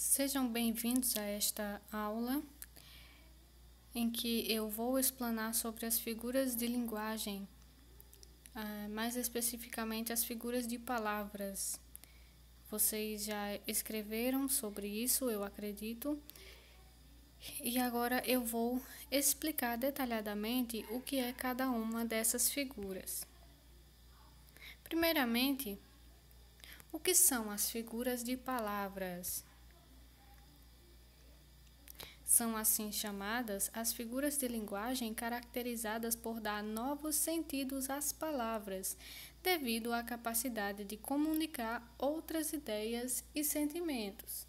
Sejam bem-vindos a esta aula em que eu vou explanar sobre as figuras de linguagem, mais especificamente as figuras de palavras. Vocês já escreveram sobre isso, eu acredito, e agora eu vou explicar detalhadamente o que é cada uma dessas figuras. Primeiramente, o que são as figuras de palavras? São assim chamadas as figuras de linguagem caracterizadas por dar novos sentidos às palavras, devido à capacidade de comunicar outras ideias e sentimentos.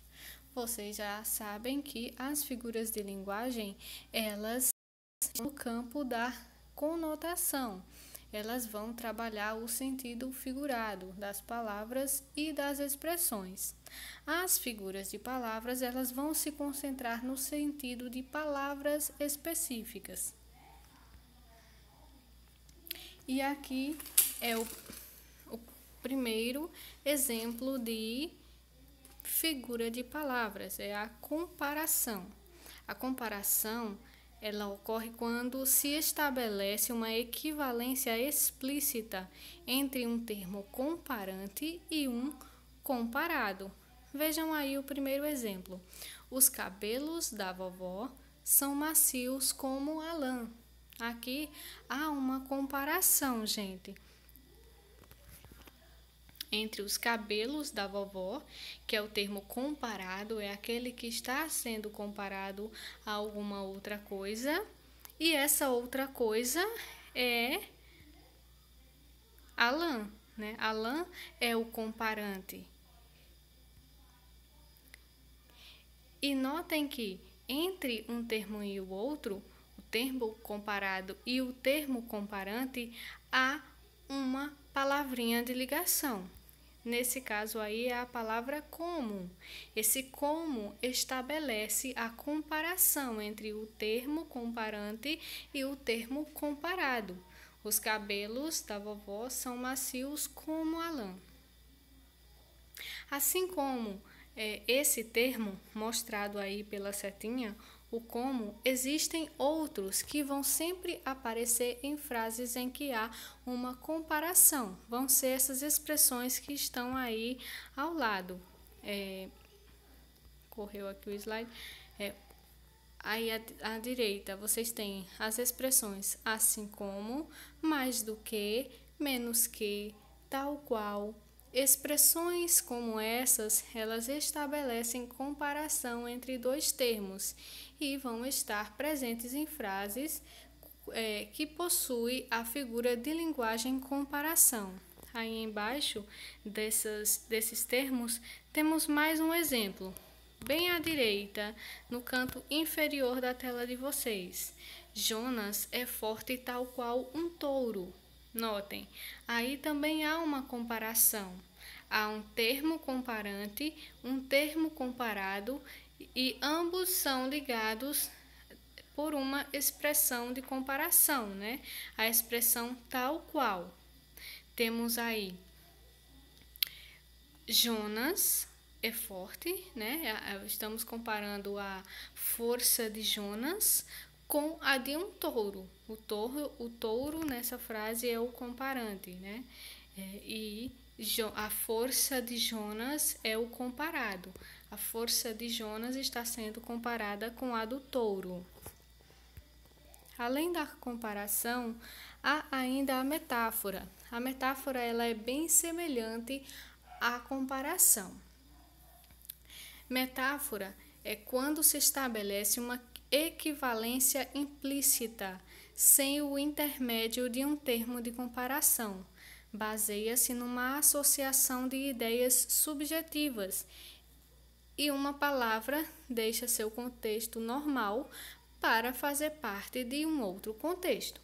Vocês já sabem que as figuras de linguagem, elas estão no campo da conotação. Elas vão trabalhar o sentido figurado das palavras e das expressões. As figuras de palavras, elas vão se concentrar no sentido de palavras específicas. E aqui é o primeiro exemplo de figura de palavras, é a comparação. A comparação, ela ocorre quando se estabelece uma equivalência explícita entre um termo comparante e um comparado. Vejam aí o primeiro exemplo. Os cabelos da vovó são macios como a lã. Aqui há uma comparação, gente, entre os cabelos da vovó, que é o termo comparado, é aquele que está sendo comparado a alguma outra coisa, e essa outra coisa é a lã, né? A lã é o comparante. E notem que entre um termo e o outro, o termo comparado e o termo comparante, há uma palavrinha de ligação. Nesse caso aí é a palavra como. Esse como estabelece a comparação entre o termo comparante e o termo comparado. Os cabelos da vovó são macios como a lã. Assim como esse termo mostrado aí pela setinha, o como, existem outros que vão sempre aparecer em frases em que há uma comparação. Vão ser essas expressões que estão aí ao lado. Correu aqui o slide. Aí à direita vocês têm as expressões assim como, mais do que, menos que, tal qual. Expressões como essas, elas estabelecem comparação entre dois termos e vão estar presentes em frases que possuem a figura de linguagem comparação. Aí embaixo desses termos, temos mais um exemplo. Bem à direita, no canto inferior da tela de vocês. Jonas é forte tal qual um touro. Notem, aí também há uma comparação. Há um termo comparante, um termo comparado e ambos são ligados por uma expressão de comparação, né? A expressão tal qual. Temos aí Jonas é forte, né? Estamos comparando a força de Jonas com a de um touro. O touro nessa frase é o comparante, né? E a força de Jonas é o comparado. A força de Jonas está sendo comparada com a do touro. Além da comparação, há ainda a metáfora. A metáfora ela é bem semelhante à comparação. Metáfora é quando se estabelece uma equivalência implícita, sem o intermédio de um termo de comparação. Baseia-se numa associação de ideias subjetivas e uma palavra deixa seu contexto normal para fazer parte de um outro contexto.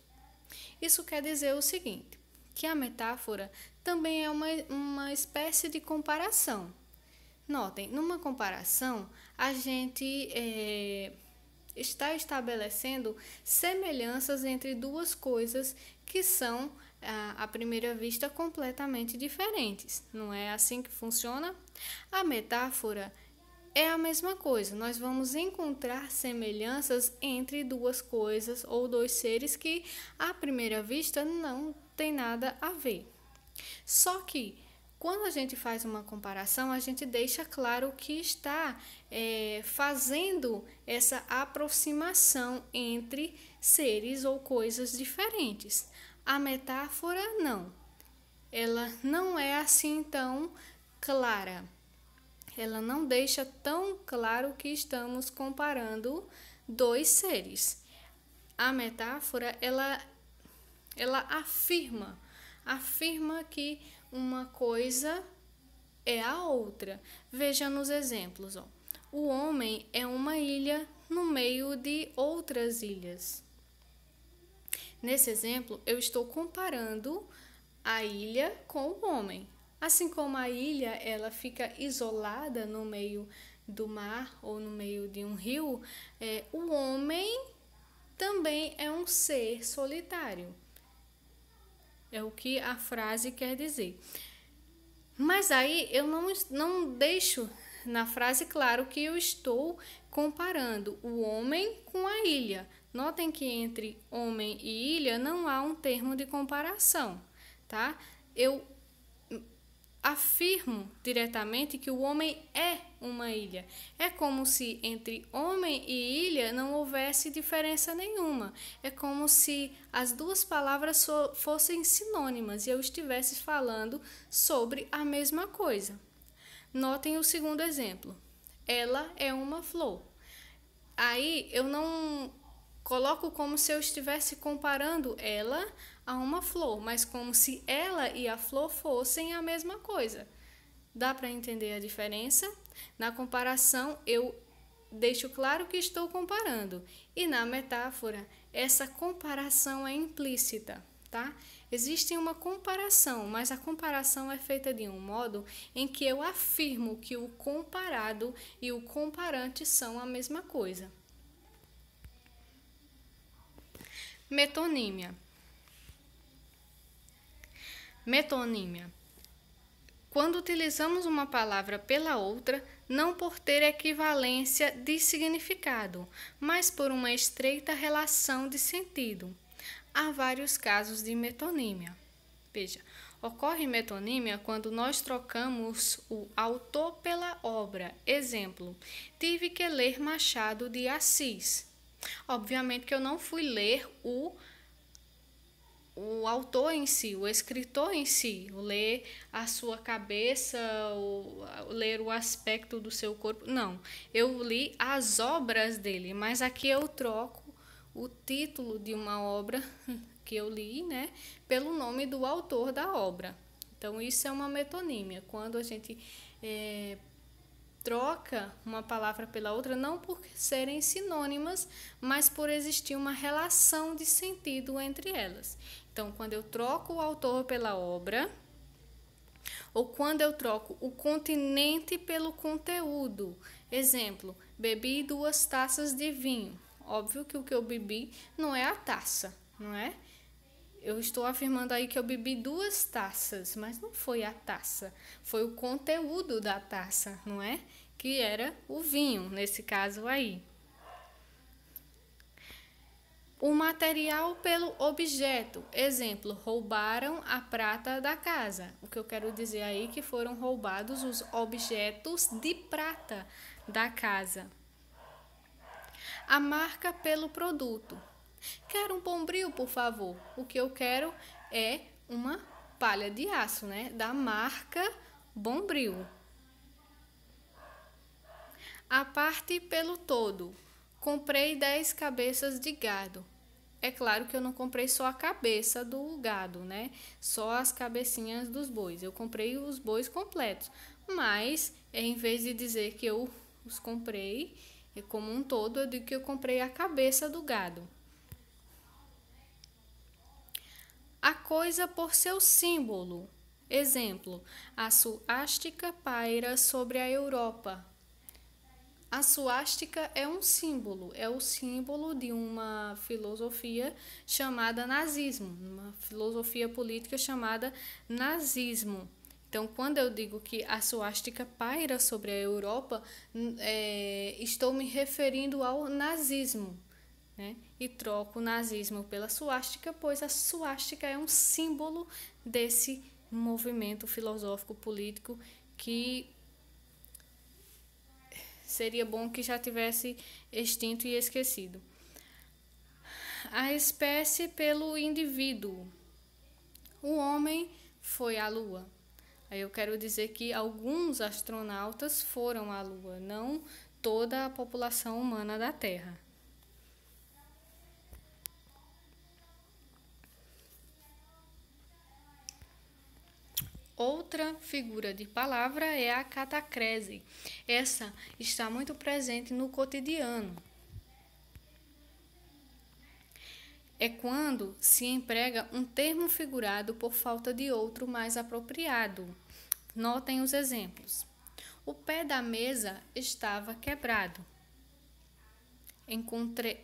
Isso quer dizer o seguinte, que a metáfora também é uma espécie de comparação. Notem, numa comparação, a gente está estabelecendo semelhanças entre duas coisas que são, à primeira vista, completamente diferentes. Não é assim que funciona? A metáfora é a mesma coisa. Nós vamos encontrar semelhanças entre duas coisas ou dois seres que, à primeira vista, não tem nada a ver. Só que, quando a gente faz uma comparação, a gente deixa claro que está fazendo essa aproximação entre seres ou coisas diferentes. A metáfora, não. Ela não é assim tão clara. Ela não deixa tão claro que estamos comparando dois seres. A metáfora, ela afirma que uma coisa é a outra. Veja nos exemplos, ó. O homem é uma ilha no meio de outras ilhas. Nesse exemplo, eu estou comparando a ilha com o homem. Assim como a ilha ela fica isolada no meio do mar ou no meio de um rio, o homem também é um ser solitário. É o que a frase quer dizer. Mas aí eu não deixo na frase claro que eu estou comparando o homem com a ilha. Notem que entre homem e ilha não há um termo de comparação, tá? Eu afirmo diretamente que o homem é uma ilha. É como se entre homem e ilha não houvesse diferença nenhuma. É como se as duas palavras fossem sinônimas e eu estivesse falando sobre a mesma coisa. Notem o segundo exemplo. Ela é uma flor. Aí eu não coloco como se eu estivesse comparando ela a uma flor, mas como se ela e a flor fossem a mesma coisa. Dá para entender a diferença? Na comparação, eu deixo claro que estou comparando. E na metáfora, essa comparação é implícita, tá? Existe uma comparação, mas a comparação é feita de um modo em que eu afirmo que o comparado e o comparante são a mesma coisa. Metonímia. Metonímia. Quando utilizamos uma palavra pela outra, não por ter equivalência de significado, mas por uma estreita relação de sentido. Há vários casos de metonímia. Veja, ocorre metonímia quando nós trocamos o autor pela obra. Exemplo, tive que ler Machado de Assis. Obviamente que eu não fui ler o autor em si, o escritor em si, ler a sua cabeça, ler o aspecto do seu corpo. Não, eu li as obras dele, mas aqui eu troco o título de uma obra que eu li, né, pelo nome do autor da obra. Então, isso é uma metonímia, quando a gente troca uma palavra pela outra, não por serem sinônimas, mas por existir uma relação de sentido entre elas. Então, quando eu troco o autor pela obra, ou quando eu troco o continente pelo conteúdo. Exemplo, bebi 2 taças de vinho. Óbvio que o que eu bebi não é a taça, não é? Eu estou afirmando aí que eu bebi 2 taças, mas não foi a taça, foi o conteúdo da taça, não é? Que era o vinho, nesse caso aí. O material pelo objeto. Exemplo, roubaram a prata da casa. O que eu quero dizer aí é que foram roubados os objetos de prata da casa. A marca pelo produto. Quero um bombril, por favor. O que eu quero é uma palha de aço, né? Da marca Bombril. A parte pelo todo. Comprei 10 cabeças de gado. É claro que eu não comprei só a cabeça do gado, né? Só as cabecinhas dos bois. Eu comprei os bois completos. Mas, em vez de dizer que eu os comprei como um todo, eu digo que eu comprei a cabeça do gado. A coisa por seu símbolo. Exemplo, a suástica paira sobre a Europa. A suástica é um símbolo, é o símbolo de uma filosofia chamada nazismo, uma filosofia política chamada nazismo, Então, quando eu digo que a suástica paira sobre a Europa, estou me referindo ao nazismo, né? E troco o nazismo pela suástica, pois a suástica é um símbolo desse movimento filosófico político que seria bom que já tivesse extinto e esquecido. A espécie pelo indivíduo. O homem foi à Lua. Aí eu quero dizer que alguns astronautas foram à Lua, não toda a população humana da Terra. Outra figura de palavra é a catacrese. Essa está muito presente no cotidiano. É quando se emprega um termo figurado por falta de outro mais apropriado. Notem os exemplos. O pé da mesa estava quebrado.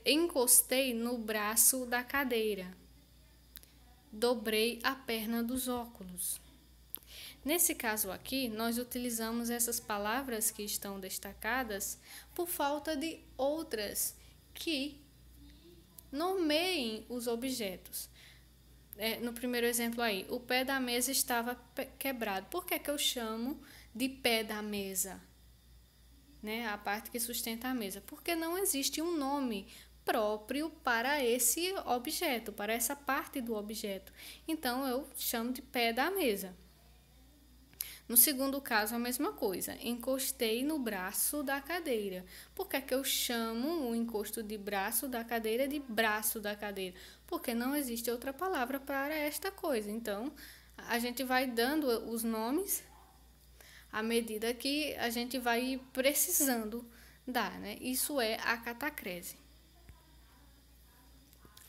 Encostei no braço da cadeira. Dobrei a perna dos óculos. Nesse caso aqui, nós utilizamos essas palavras que estão destacadas por falta de outras que nomeiem os objetos. No primeiro exemplo aí, o pé da mesa estava quebrado. Por que eu chamo de pé da mesa? Né? A parte que sustenta a mesa. Porque não existe um nome próprio para esse objeto, para essa parte do objeto. Então, eu chamo de pé da mesa. No segundo caso, a mesma coisa. Encostei no braço da cadeira. Por que eu chamo o encosto de braço da cadeira de braço da cadeira? Porque não existe outra palavra para esta coisa. Então, a gente vai dando os nomes à medida que a gente vai precisando dar, né? Isso é a catacrese.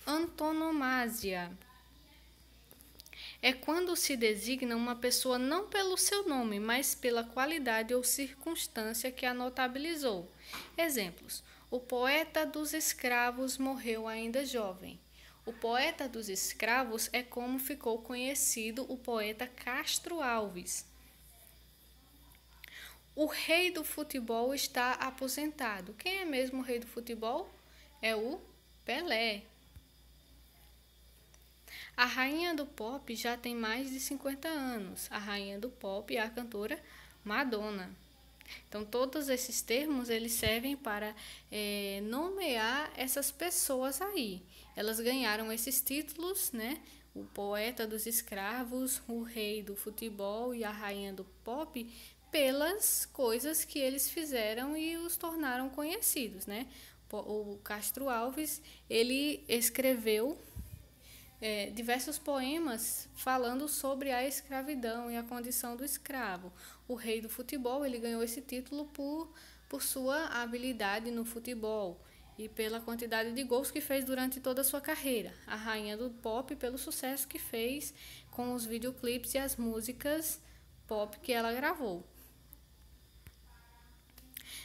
Antonomasia. É quando se designa uma pessoa não pelo seu nome, mas pela qualidade ou circunstância que a notabilizou. Exemplos: o poeta dos escravos morreu ainda jovem. O poeta dos escravos é como ficou conhecido o poeta Castro Alves. O rei do futebol está aposentado. Quem é mesmo o rei do futebol? É o Pelé. A rainha do pop já tem mais de 50 anos. A rainha do pop é a cantora Madonna. Então, todos esses termos, eles servem para nomear essas pessoas aí. Elas ganharam esses títulos, né? O poeta dos escravos, o rei do futebol e a rainha do pop, pelas coisas que eles fizeram e os tornaram conhecidos, né? O Castro Alves, ele escreveu diversos poemas falando sobre a escravidão e a condição do escravo. O rei do futebol, ele ganhou esse título por sua habilidade no futebol e pela quantidade de gols que fez durante toda a sua carreira. A rainha do pop, pelo sucesso que fez com os videoclipes e as músicas pop que ela gravou.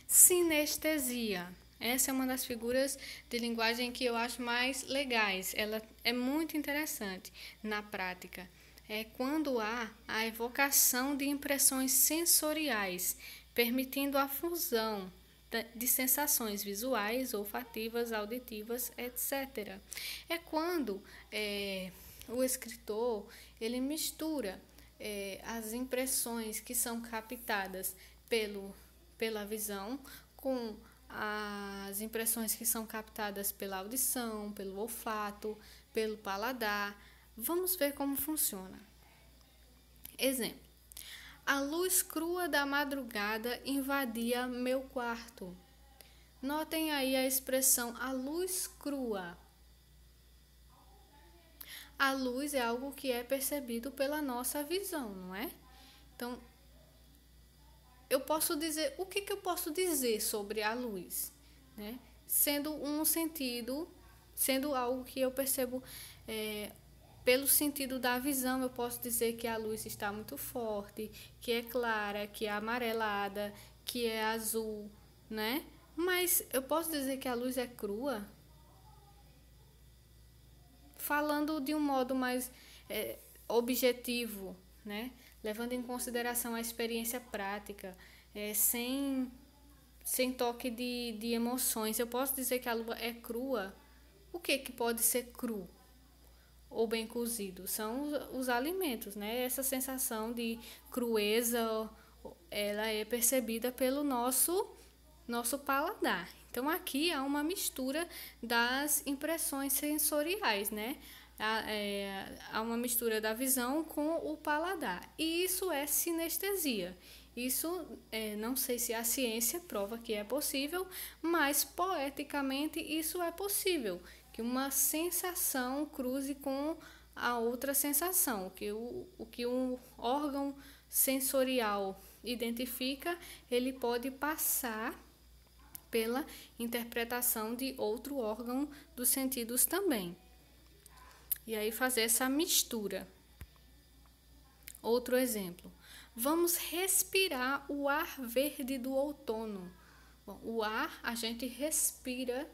Sinestesia. Essa é uma das figuras de linguagem que eu acho mais legais. Ela é muito interessante na prática. É quando há a evocação de impressões sensoriais, permitindo a fusão de sensações visuais, olfativas, auditivas, etc. É quando o escritor ele mistura as impressões que são captadas pela visão com as impressões que são captadas pela audição, pelo olfato, pelo paladar. Vamos ver como funciona. Exemplo: a luz crua da madrugada invadia meu quarto. Notem aí a expressão a luz crua. A luz é algo que é percebido pela nossa visão, não é? Então, eu posso dizer, o que eu posso dizer sobre a luz, né? Sendo um sentido, sendo algo que eu percebo pelo sentido da visão, eu posso dizer que a luz está muito forte, que é clara, que é amarelada, que é azul, né? Mas eu posso dizer que a luz é crua? Falando de um modo mais objetivo, né? levando em consideração a experiência prática, sem toque de emoções. Eu posso dizer que a lua é crua? O que pode ser cru ou bem cozido? São os alimentos, né? Essa sensação de crueza, ela é percebida pelo nosso paladar. Então, aqui há uma mistura das impressões sensoriais, né? Há uma mistura da visão com o paladar. E isso é sinestesia. Isso, não sei se a ciência prova que é possível, mas poeticamente isso é possível. Que uma sensação cruze com a outra sensação. O que um órgão sensorial identifica, ele pode passar pela interpretação de outro órgão dos sentidos também. E aí fazer essa mistura. Outro exemplo. Vamos respirar o ar verde do outono. Bom, o ar a gente respira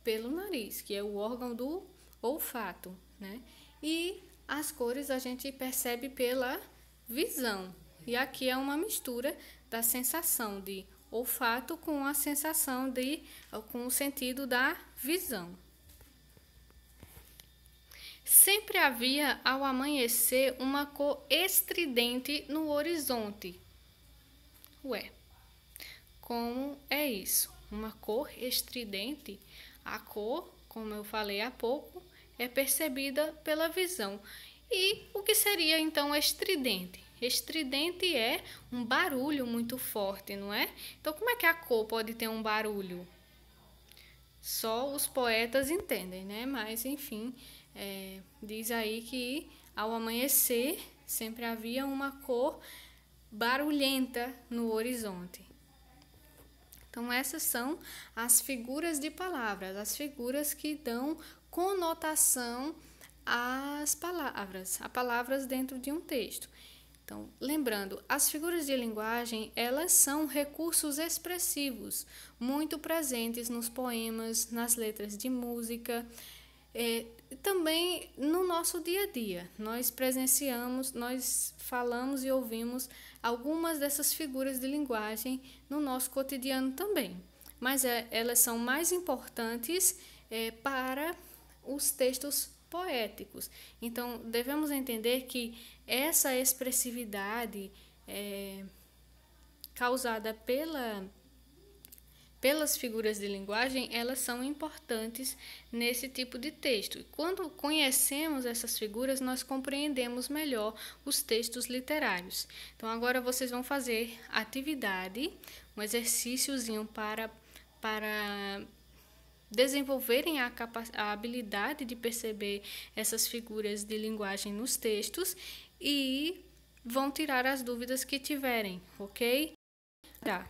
pelo nariz, que é o órgão do olfato, né? E as cores a gente percebe pela visão. E aqui é uma mistura da sensação de olfato com a sensação com o sentido da visão. Sempre havia ao amanhecer uma cor estridente no horizonte. Ué, como é isso? Uma cor estridente? A cor, como eu falei há pouco, é percebida pela visão. E o que seria então estridente? Estridente é um barulho muito forte, não é? Então, como é que a cor pode ter um barulho? Só os poetas entendem, né? Mas, enfim, diz aí que ao amanhecer sempre havia uma cor barulhenta no horizonte. Então, essas são as figuras de palavras, as figuras que dão conotação às palavras, a palavras dentro de um texto. Então, lembrando, as figuras de linguagem, elas são recursos expressivos, muito presentes nos poemas, nas letras de música, também no nosso dia a dia. Nós presenciamos, nós falamos e ouvimos algumas dessas figuras de linguagem no nosso cotidiano também. Mas elas são mais importantes para os textos poéticos. Então, devemos entender que essa expressividade causada pelas figuras de linguagem, elas são importantes nesse tipo de texto. E quando conhecemos essas figuras, nós compreendemos melhor os textos literários. Então, agora vocês vão fazer atividade, um exercíciozinho para desenvolverem a habilidade de perceber essas figuras de linguagem nos textos e vão tirar as dúvidas que tiverem, ok? Tá.